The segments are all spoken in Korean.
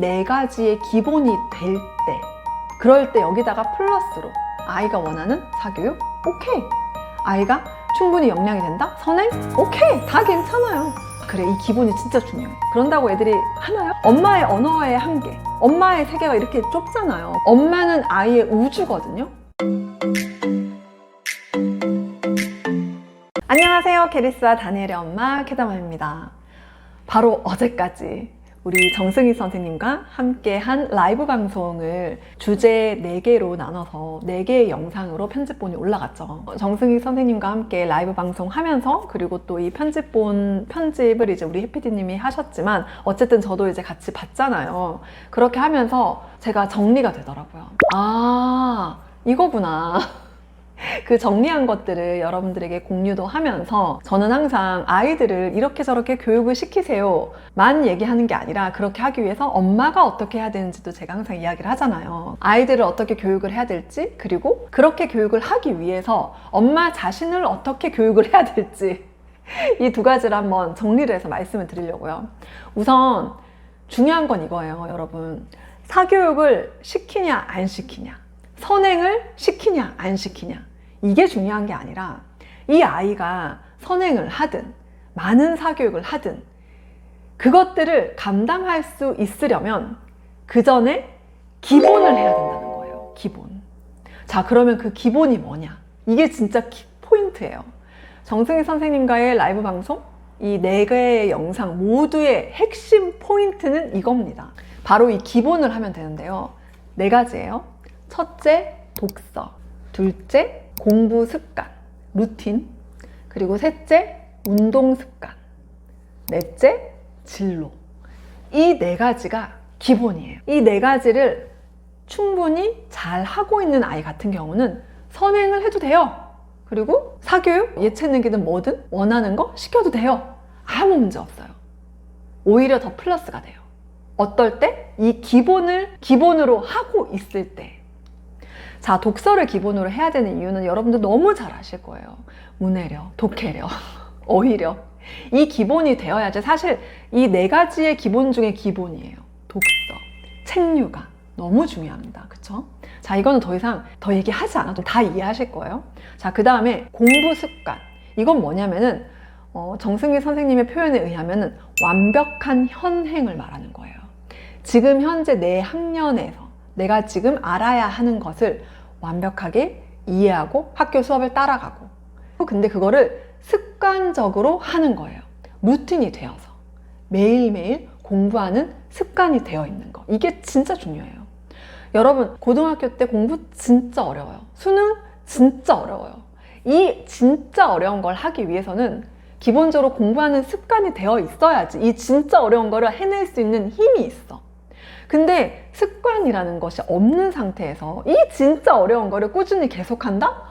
네 가지의 기본이 될 때, 그럴 때 여기다가 플러스로 아이가 원하는 사교육? 오케이. 아이가 충분히 역량이 된다? 선행? 오케이. 다 괜찮아요. 그래, 이 기본이 진짜 중요해. 그런다고 애들이 하나요? 엄마의 언어의 한계, 엄마의 세계가 이렇게 좁잖아요. 엄마는 아이의 우주거든요. 안녕하세요. 게리스와 다니엘의 엄마 캐다맘입니다. 바로 어제까지 우리 정승희 선생님과 함께 한 라이브 방송을 주제 4개로 나눠서 4개의 영상으로 편집본이 올라갔죠. 정승희 선생님과 함께 라이브 방송 하면서, 그리고 또 이 편집본 편집을 이제 우리 해피디님이 하셨지만 어쨌든 저도 이제 같이 봤잖아요. 그렇게 하면서 제가 정리가 되더라고요. 아, 이거구나. 그 정리한 것들을 여러분들에게 공유도 하면서, 저는 항상 아이들을 이렇게 저렇게 교육을 시키세요 만 얘기하는 게 아니라, 그렇게 하기 위해서 엄마가 어떻게 해야 되는지도 제가 항상 이야기를 하잖아요. 아이들을 어떻게 교육을 해야 될지, 그리고 그렇게 교육을 하기 위해서 엄마 자신을 어떻게 교육을 해야 될지, 이 두 가지를 한번 정리를 해서 말씀을 드리려고요. 우선 중요한 건 이거예요, 여러분. 사교육을 시키냐 안 시키냐, 선행을 시키냐 안 시키냐, 이게 중요한 게 아니라, 이 아이가 선행을 하든 많은 사교육을 하든 그것들을 감당할 수 있으려면 그 전에 기본을 해야 된다는 거예요. 기본. 자, 그러면 그 기본이 뭐냐? 이게 진짜 포인트예요. 정승희 선생님과의 라이브 방송, 이 4개의 영상 모두의 핵심 포인트는 이겁니다. 바로 이 기본을 하면 되는데요. 4가지예요. 첫째, 독서. 둘째, 공부 습관, 루틴. 그리고 셋째, 운동 습관. 넷째, 진로. 이 4가지가 기본이에요. 이 4가지를 충분히 잘 하고 있는 아이 같은 경우는 선행을 해도 돼요. 그리고 사교육, 예체능이든 뭐든 원하는 거 시켜도 돼요. 아무 문제 없어요. 오히려 더 플러스가 돼요. 어떨 때? 이 기본을 기본으로 하고 있을 때. 자, 독서를 기본으로 해야 되는 이유는 여러분들 너무 잘 아실 거예요. 문해력, 독해력, 어휘력. 이 기본이 되어야지 사실 이 4가지의 기본 중에 기본이에요. 독서, 책류가 너무 중요합니다. 그쵸? 자, 이거는 더 이상 더 얘기하지 않아도 다 이해하실 거예요. 자, 그 다음에 공부 습관. 이건 뭐냐면은 정승희 선생님의 표현에 의하면은 완벽한 현행을 말하는 거예요. 지금 현재 내 학년에서 내가 지금 알아야 하는 것을 완벽하게 이해하고 학교 수업을 따라가고, 근데 그거를 습관적으로 하는 거예요. 루틴이 되어서 매일매일 공부하는 습관이 되어 있는 거. 이게 진짜 중요해요. 여러분, 고등학교 때 공부 진짜 어려워요. 수능 진짜 어려워요. 이 진짜 어려운 걸 하기 위해서는 기본적으로 공부하는 습관이 되어 있어야지 이 진짜 어려운 거를 해낼 수 있는 힘이 있어. 근데 습관이라는 것이 없는 상태에서 이 진짜 어려운 거를 꾸준히 계속한다?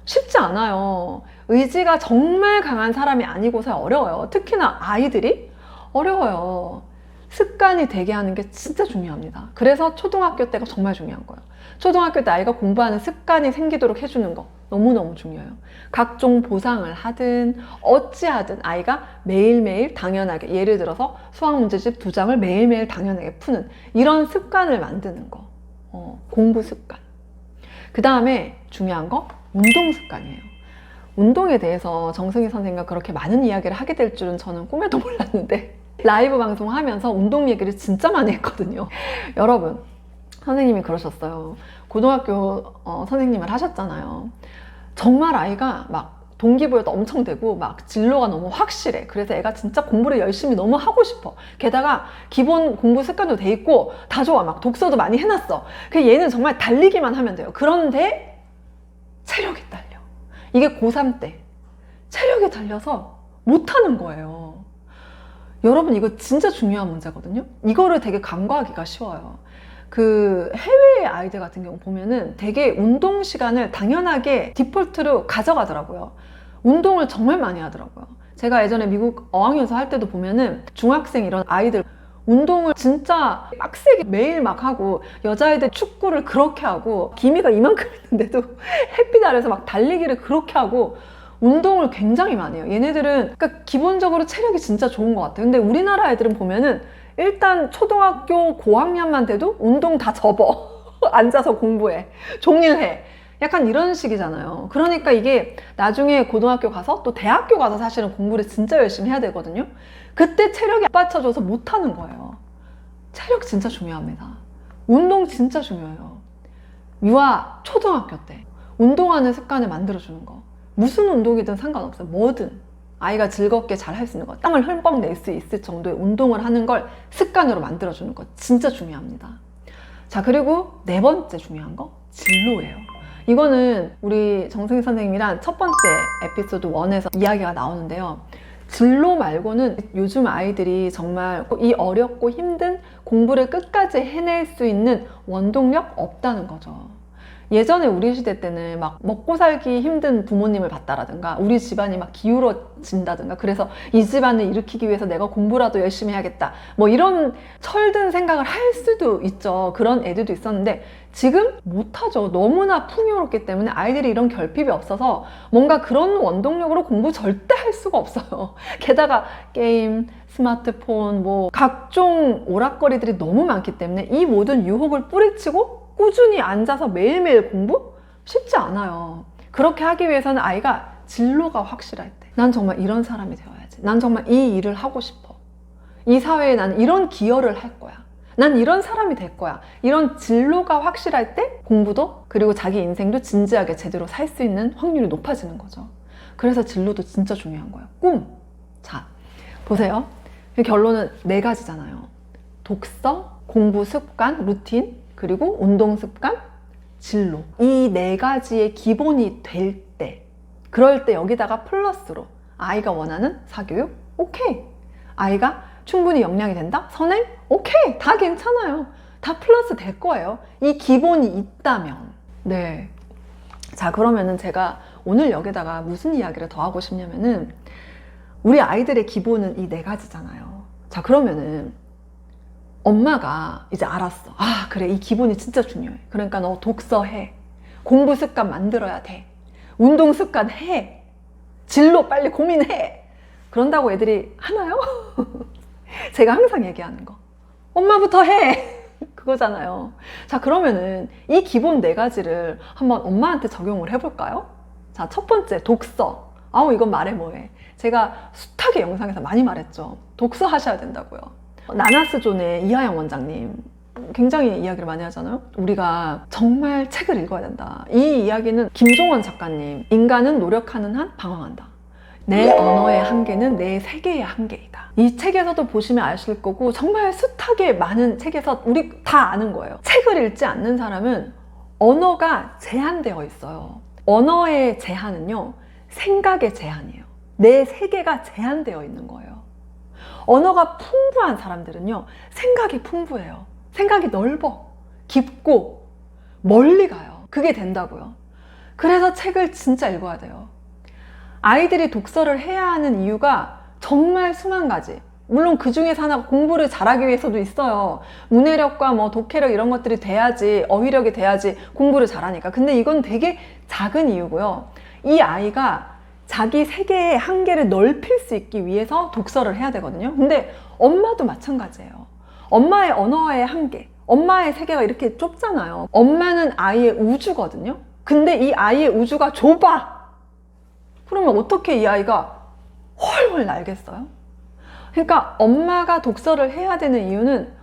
쉽지 않아요. 의지가 정말 강한 사람이 아니고서 어려워요. 특히나 아이들이 어려워요. 습관이 되게 하는 게 진짜 중요합니다. 그래서 초등학교 때가 정말 중요한 거예요. 초등학교 때 아이가 공부하는 습관이 생기도록 해주는 거 너무너무 중요해요. 각종 보상을 하든 어찌하든 아이가 매일매일 당연하게, 예를 들어서 수학 문제집 2장을 매일매일 당연하게 푸는 이런 습관을 만드는 거. 공부 습관. 그 다음에 중요한 거 운동 습관이에요. 운동에 대해서 정승희 선생님과 그렇게 많은 이야기를 하게 될 줄은 저는 꿈에도 몰랐는데, 라이브 방송하면서 운동 얘기를 진짜 많이 했거든요. 여러분, 선생님이 그러셨어요. 고등학교 선생님을 하셨잖아요. 정말 아이가 막 동기부여도 엄청 되고 막 진로가 너무 확실해. 그래서 애가 진짜 공부를 열심히 너무 하고 싶어. 게다가 기본 공부 습관도 돼 있고 다 좋아. 막 독서도 많이 해놨어. 그 얘는 정말 달리기만 하면 돼요. 그런데 체력이 딸려. 이게 고3 때 체력이 달려서 못하는 거예요. 여러분, 이거 진짜 중요한 문제거든요. 이거를 되게 간과하기가 쉬워요. 그 해외 아이들 같은 경우 보면은 되게 운동 시간을 당연하게 디폴트로 가져가더라고요. 운동을 정말 많이 하더라고요. 제가 예전에 미국 어학연수 할 때도 보면은 중학생 이런 아이들 운동을 진짜 빡세게 매일 막 하고, 여자애들 축구를 그렇게 하고, 기미가 이만큼 있는데도 햇빛 아래서 막 달리기를 그렇게 하고 운동을 굉장히 많이 해요. 얘네들은 그러니까 기본적으로 체력이 진짜 좋은 것 같아요. 근데 우리나라 애들은 보면은 일단 초등학교 고학년만 돼도 운동 다 접어. 앉아서 공부해. 종일 해. 약간 이런 식이잖아요. 그러니까 이게 나중에 고등학교 가서 또 대학교 가서 사실은 공부를 진짜 열심히 해야 되거든요. 그때 체력이 안 받쳐줘서 못하는 거예요. 체력 진짜 중요합니다. 운동 진짜 중요해요. 유아 초등학교 때 운동하는 습관을 만들어주는 거. 무슨 운동이든 상관없어요. 뭐든 아이가 즐겁게 잘 할 수 있는 거, 땀을 흠뻑 낼 수 있을 정도의 운동을 하는 걸 습관으로 만들어주는 거 진짜 중요합니다. 자, 그리고 네 번째 중요한 거, 진로예요. 이거는 우리 정승희 선생님이랑 첫 번째 에피소드 1에서 이야기가 나오는데요. 진로 말고는 요즘 아이들이 정말 이 어렵고 힘든 공부를 끝까지 해낼 수 있는 원동력 없다는 거죠. 예전에 우리 시대 때는 막 먹고 살기 힘든 부모님을 봤다라든가 우리 집안이 막 기울어진다든가 그래서 이 집안을 일으키기 위해서 내가 공부라도 열심히 해야겠다 뭐 이런 철든 생각을 할 수도 있죠. 그런 애들도 있었는데 지금 못하죠. 너무나 풍요롭기 때문에 아이들이 이런 결핍이 없어서 뭔가 그런 원동력으로 공부 절대 할 수가 없어요. 게다가 게임, 스마트폰 뭐 각종 오락거리들이 너무 많기 때문에 이 모든 유혹을 뿌리치고 꾸준히 앉아서 매일매일 공부? 쉽지 않아요. 그렇게 하기 위해서는 아이가 진로가 확실할 때 난 정말 이런 사람이 되어야지. 난 정말 이 일을 하고 싶어. 이 사회에 난 이런 기여를 할 거야. 난 이런 사람이 될 거야. 이런 진로가 확실할 때 공부도 그리고 자기 인생도 진지하게 제대로 살 수 있는 확률이 높아지는 거죠. 그래서 진로도 진짜 중요한 거예요. 꿈. 자, 보세요. 결론은 4가지잖아요. 독서, 공부 습관, 루틴, 그리고 운동 습관, 진로. 이 4가지의 기본이 될 때, 그럴 때 여기다가 플러스로 아이가 원하는 사교육? 오케이. 아이가 충분히 역량이 된다? 선행? 오케이. 다 괜찮아요. 다 플러스 될 거예요. 이 기본이 있다면. 네. 자, 그러면은 제가 오늘 여기다가 무슨 이야기를 더 하고 싶냐면은 우리 아이들의 기본은 이 4가지잖아요. 자, 그러면은 엄마가 이제 알았어. 아, 그래. 이 기본이 진짜 중요해. 그러니까 너 독서해. 공부 습관 만들어야 돼. 운동 습관 해. 진로 빨리 고민해. 그런다고 애들이 하나요? 제가 항상 얘기하는 거. 엄마부터 해. 그거잖아요. 자, 그러면은 이 기본 4가지를 한번 엄마한테 적용을 해볼까요? 자, 첫 번째, 독서. 아우, 이건 말해 뭐해. 제가 숱하게 영상에서 많이 말했죠. 독서 하셔야 된다고요. 나나스존의 이하영 원장님 굉장히 이야기를 많이 하잖아요. 우리가 정말 책을 읽어야 된다. 이 이야기는 김종원 작가님, 인간은 노력하는 한 방황한다. 내 언어의 한계는 내 세계의 한계이다. 이 책에서도 보시면 아실 거고 정말 숱하게 많은 책에서 우리 다 아는 거예요. 책을 읽지 않는 사람은 언어가 제한되어 있어요. 언어의 제한은요, 생각의 제한이에요. 내 세계가 제한되어 있는 거예요. 언어가 풍부한 사람들은요, 생각이 풍부해요. 생각이 넓어, 깊고 멀리 가요. 그게 된다고요. 그래서 책을 진짜 읽어야 돼요. 아이들이 독서를 해야 하는 이유가 정말 수만 가지. 물론 그 중에서 하나가 공부를 잘하기 위해서도 있어요. 문해력과 뭐 독해력 이런 것들이 돼야지, 어휘력이 돼야지 공부를 잘하니까. 근데 이건 되게 작은 이유고요. 이 아이가 자기 세계의 한계를 넓힐 수 있기 위해서 독서를 해야 되거든요. 근데 엄마도 마찬가지예요. 엄마의 언어의 한계, 엄마의 세계가 이렇게 좁잖아요. 엄마는 아이의 우주거든요. 근데 이 아이의 우주가 좁아. 그러면 어떻게 이 아이가 훨훨 날겠어요? 그러니까 엄마가 독서를 해야 되는 이유는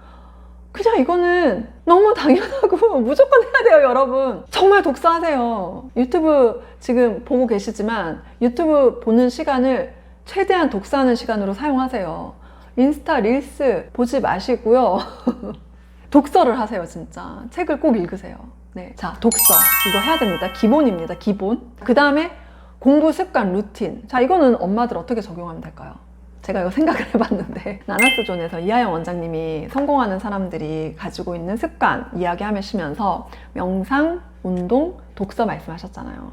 그냥 이거는 너무 당연하고 무조건 해야 돼요, 여러분. 정말 독서하세요. 유튜브 지금 보고 계시지만 유튜브 보는 시간을 최대한 독서하는 시간으로 사용하세요. 인스타 릴스 보지 마시고요. 독서를 하세요, 진짜. 책을 꼭 읽으세요. 네. 자, 독서. 이거 해야 됩니다. 기본입니다, 기본. 그 다음에 공부 습관, 루틴. 자, 이거는 엄마들 어떻게 적용하면 될까요? 제가 이거 생각을 해봤는데 나나스존에서 이하영 원장님이 성공하는 사람들이 가지고 있는 습관 이야기하시면서 명상, 운동, 독서 말씀하셨잖아요.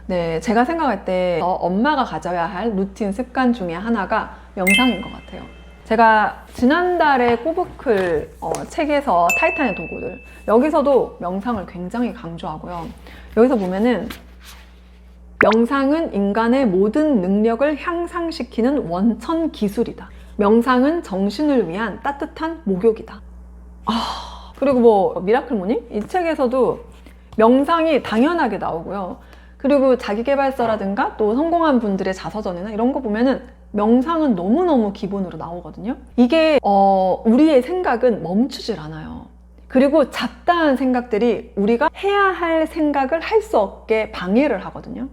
네, 제가 생각할 때 엄마가 가져야 할 루틴 습관 중에 하나가 명상인 것 같아요. 제가 지난달에 꼬부클 책에서 타이탄의 도구들, 여기서도 명상을 굉장히 강조하고요. 여기서 보면은 명상은 인간의 모든 능력을 향상시키는 원천 기술이다. 명상은 정신을 위한 따뜻한 목욕이다. 그리고 뭐 미라클 모닝? 이 책에서도 명상이 당연하게 나오고요. 그리고 자기계발서라든가 또 성공한 분들의 자서전이나 이런 거 보면은 명상은 너무너무 기본으로 나오거든요. 이게 우리의 생각은 멈추질 않아요. 그리고 잡다한 생각들이 우리가 해야 할 생각을 할 수 없게 방해를 하거든요.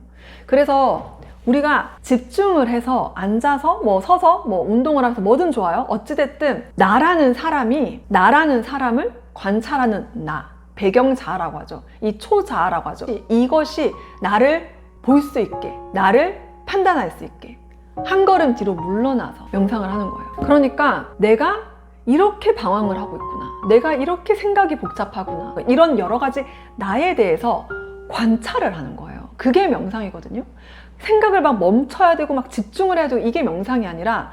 그래서 우리가 집중을 해서 앉아서 뭐 서서 뭐 운동을 하면서 뭐든 좋아요. 어찌됐든 나라는 사람을 관찰하는 나, 배경자아라고 하죠. 이 초자아라고 하죠. 이것이 나를 볼 수 있게, 나를 판단할 수 있게 한 걸음 뒤로 물러나서 명상을 하는 거예요. 그러니까 내가 이렇게 방황을 하고 있구나, 내가 이렇게 생각이 복잡하구나, 이런 여러 가지 나에 대해서 관찰을 하는 거예요. 그게 명상이거든요. 생각을 막 멈춰야 되고 막 집중을 해야 되고 이게 명상이 아니라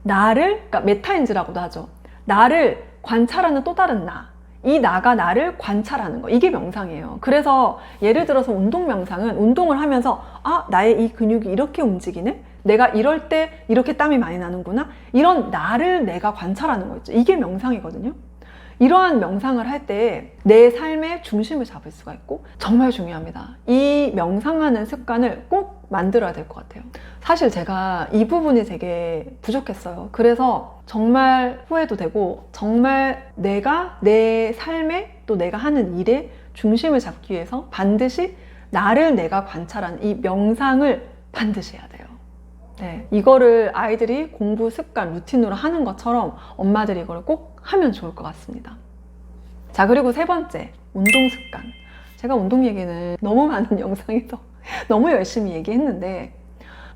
나를, 그러니까 메타인지라고도 하죠. 나를 관찰하는 또 다른 나, 이 나가 나를 관찰하는 거, 이게 명상이에요. 그래서 예를 들어서 운동 명상은 운동을 하면서 나의 이 근육이 이렇게 움직이네? 내가 이럴 때 이렇게 땀이 많이 나는구나? 이런 나를 내가 관찰하는 거 있죠. 이게 명상이거든요. 이러한 명상을 할 때 내 삶의 중심을 잡을 수가 있고 정말 중요합니다. 이 명상하는 습관을 꼭 만들어야 될 것 같아요. 사실 제가 이 부분이 되게 부족했어요. 그래서 정말 후회도 되고 정말 내가 내 삶에 또 내가 하는 일에 중심을 잡기 위해서 반드시 나를 내가 관찰하는 이 명상을 반드시 해야 돼요. 네, 이거를 아이들이 공부 습관, 루틴으로 하는 것처럼 엄마들이 이걸 꼭 하면 좋을 것 같습니다. 자, 그리고 세 번째, 운동 습관. 제가 운동 얘기는 너무 많은 영상에서 너무 열심히 얘기했는데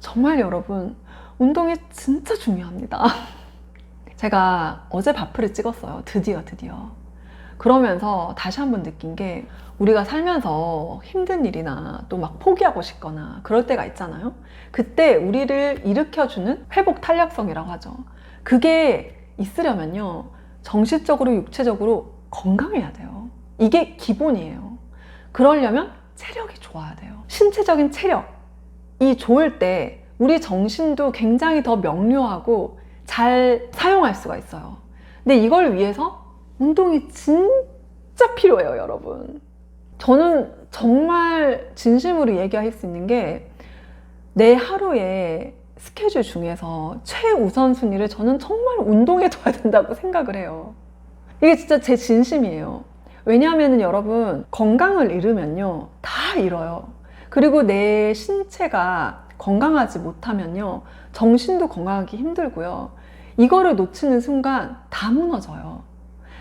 정말 여러분, 운동이 진짜 중요합니다. 제가 어제 바프를 찍었어요. 드디어. 그러면서 다시 한번 느낀 게 우리가 살면서 힘든 일이나 또 막 포기하고 싶거나 그럴 때가 있잖아요. 그때 우리를 일으켜주는 회복 탄력성이라고 하죠. 그게 있으려면요, 정신적으로 육체적으로 건강해야 돼요. 이게 기본이에요. 그러려면 체력이 좋아야 돼요. 신체적인 체력이 좋을 때 우리 정신도 굉장히 더 명료하고 잘 사용할 수가 있어요. 근데 이걸 위해서 운동이 진짜 필요해요, 여러분. 저는 정말 진심으로 얘기할 수 있는 게 내 하루의 스케줄 중에서 최우선순위를 저는 정말 운동에 둬야 된다고 생각을 해요. 이게 진짜 제 진심이에요. 왜냐하면 여러분, 건강을 잃으면요, 다 잃어요. 그리고 내 신체가 건강하지 못하면요, 정신도 건강하기 힘들고요. 이거를 놓치는 순간 다 무너져요.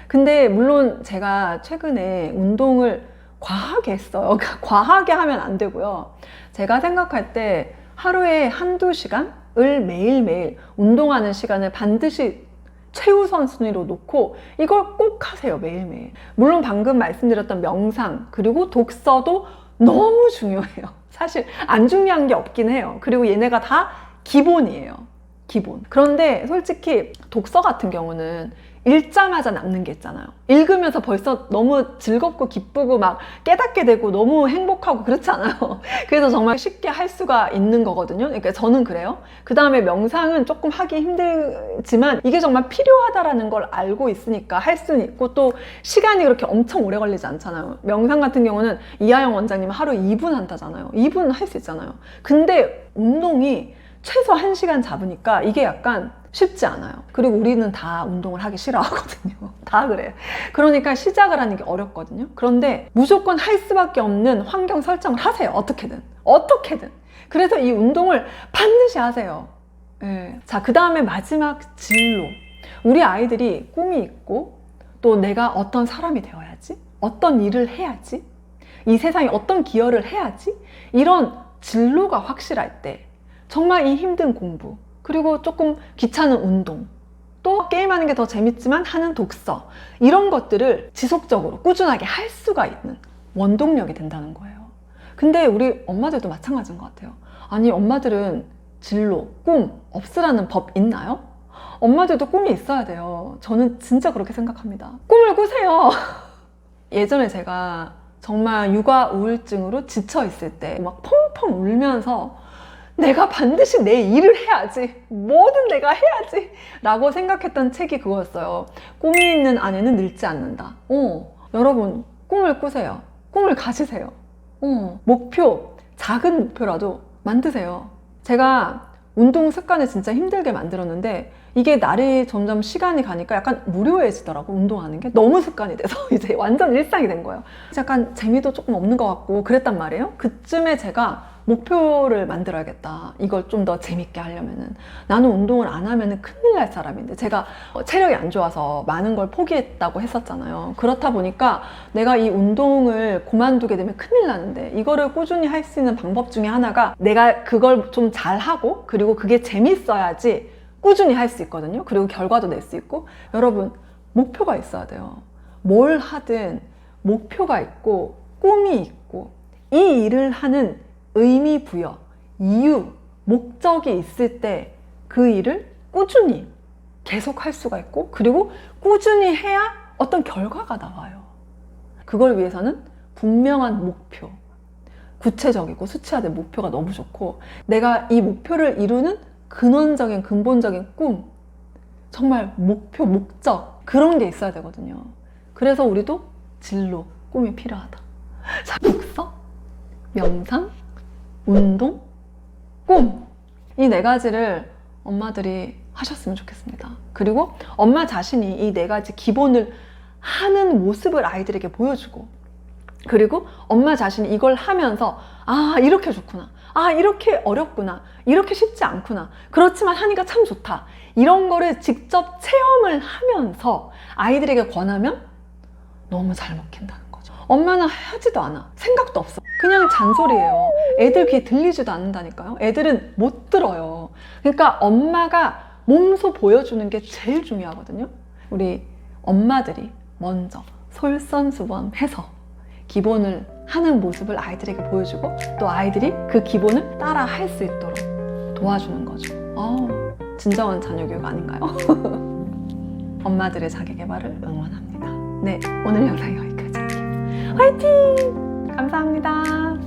근데 물론 제가 최근에 운동을 과하게 했어요. 과하게 하면 안 되고요. 제가 생각할 때 하루에 한두 시간을 매일매일 운동하는 시간을 반드시 최우선 순위로 놓고 이걸 꼭 하세요, 매일매일. 물론 방금 말씀드렸던 명상 그리고 독서도 너무 중요해요. 사실 안 중요한 게 없긴 해요. 그리고 얘네가 다 기본이에요. 기본. 그런데 솔직히 독서 같은 경우는 읽자마자 남는 게 있잖아요. 읽으면서 벌써 너무 즐겁고 기쁘고 막 깨닫게 되고 너무 행복하고 그렇지 않아요. 그래서 정말 쉽게 할 수가 있는 거거든요. 그러니까 저는 그래요. 그 다음에 명상은 조금 하기 힘들지만 이게 정말 필요하다라는 걸 알고 있으니까 할 수는 있고, 또 시간이 그렇게 엄청 오래 걸리지 않잖아요. 명상 같은 경우는 이하영 원장님은 하루 2분 한다잖아요. 2분 할 수 있잖아요. 근데 운동이 최소 1시간 잡으니까 이게 약간 쉽지 않아요. 그리고 우리는 다 운동을 하기 싫어하거든요. 다 그래요. 그러니까 시작을 하는 게 어렵거든요. 그런데 무조건 할 수밖에 없는 환경 설정을 하세요. 어떻게든. 그래서 이 운동을 반드시 하세요. 네. 자, 그 다음에 마지막 진로. 우리 아이들이 꿈이 있고 또 내가 어떤 사람이 되어야지, 어떤 일을 해야지, 이 세상에 어떤 기여를 해야지, 이런 진로가 확실할 때 정말 이 힘든 공부, 그리고 조금 귀찮은 운동, 또 게임하는 게 더 재밌지만 하는 독서, 이런 것들을 지속적으로 꾸준하게 할 수가 있는 원동력이 된다는 거예요. 근데 우리 엄마들도 마찬가지인 것 같아요. 아니, 엄마들은 진로, 꿈 없으라는 법 있나요? 엄마들도 꿈이 있어야 돼요. 저는 진짜 그렇게 생각합니다. 꿈을 꾸세요. 예전에 제가 정말 육아 우울증으로 지쳐 있을 때 막 펑펑 울면서 내가 반드시 내 일을 해야지. 뭐든 내가 해야지. 라고 생각했던 책이 그거였어요. 꿈이 있는 아내는 늙지 않는다. 여러분, 꿈을 꾸세요. 꿈을 가지세요. 목표, 작은 목표라도 만드세요. 제가 운동 습관을 진짜 힘들게 만들었는데 이게 날이 점점 시간이 가니까 약간 무료해지더라고. 운동하는 게 너무 습관이 돼서 이제 완전 일상이 된 거예요. 약간 재미도 조금 없는 것 같고 그랬단 말이에요. 그쯤에 제가 목표를 만들어야겠다. 이걸 좀 더 재밌게 하려면은. 나는 운동을 안 하면은 큰일 날 사람인데 제가 체력이 안 좋아서 많은 걸 포기했다고 했었잖아요. 그렇다 보니까 내가 이 운동을 그만두게 되면 큰일 나는데 이거를 꾸준히 할 수 있는 방법 중에 하나가 내가 그걸 좀 잘하고 그리고 그게 재밌어야지 꾸준히 할 수 있거든요. 그리고 결과도 낼 수 있고. 여러분, 목표가 있어야 돼요. 뭘 하든 목표가 있고 꿈이 있고 이 일을 하는 의미 부여, 이유, 목적이 있을 때 그 일을 꾸준히 계속 할 수가 있고 그리고 꾸준히 해야 어떤 결과가 나와요. 그걸 위해서는 분명한 목표, 구체적이고 수치화된 목표가 너무 좋고 내가 이 목표를 이루는 근원적인 근본적인 꿈, 정말 목표, 목적 그런 게 있어야 되거든요. 그래서 우리도 진로, 꿈이 필요하다. 자, 독서, 명상, 운동, 꿈 이 네 가지를 엄마들이 하셨으면 좋겠습니다. 그리고 엄마 자신이 이 네 가지 기본을 하는 모습을 아이들에게 보여주고 그리고 엄마 자신이 이걸 하면서 아 이렇게 좋구나, 아 이렇게 어렵구나, 이렇게 쉽지 않구나, 그렇지만 하니까 참 좋다 이런 거를 직접 체험을 하면서 아이들에게 권하면 너무 잘 먹힌다는 거죠. 엄마는 하지도 않아. 생각도 없어. 그냥 잔소리예요. 애들 귀에 들리지도 않는다니까요. 애들은 못 들어요. 그러니까 엄마가 몸소 보여주는 게 제일 중요하거든요. 우리 엄마들이 먼저 솔선수범해서 기본을 하는 모습을 아이들에게 보여주고 또 아이들이 그 기본을 따라 할 수 있도록 도와주는 거죠. 진정한 자녀교육 아닌가요? 엄마들의 자기계발을 응원합니다. 네, 오늘 영상 여기까지 할게요. 화이팅! 감사합니다.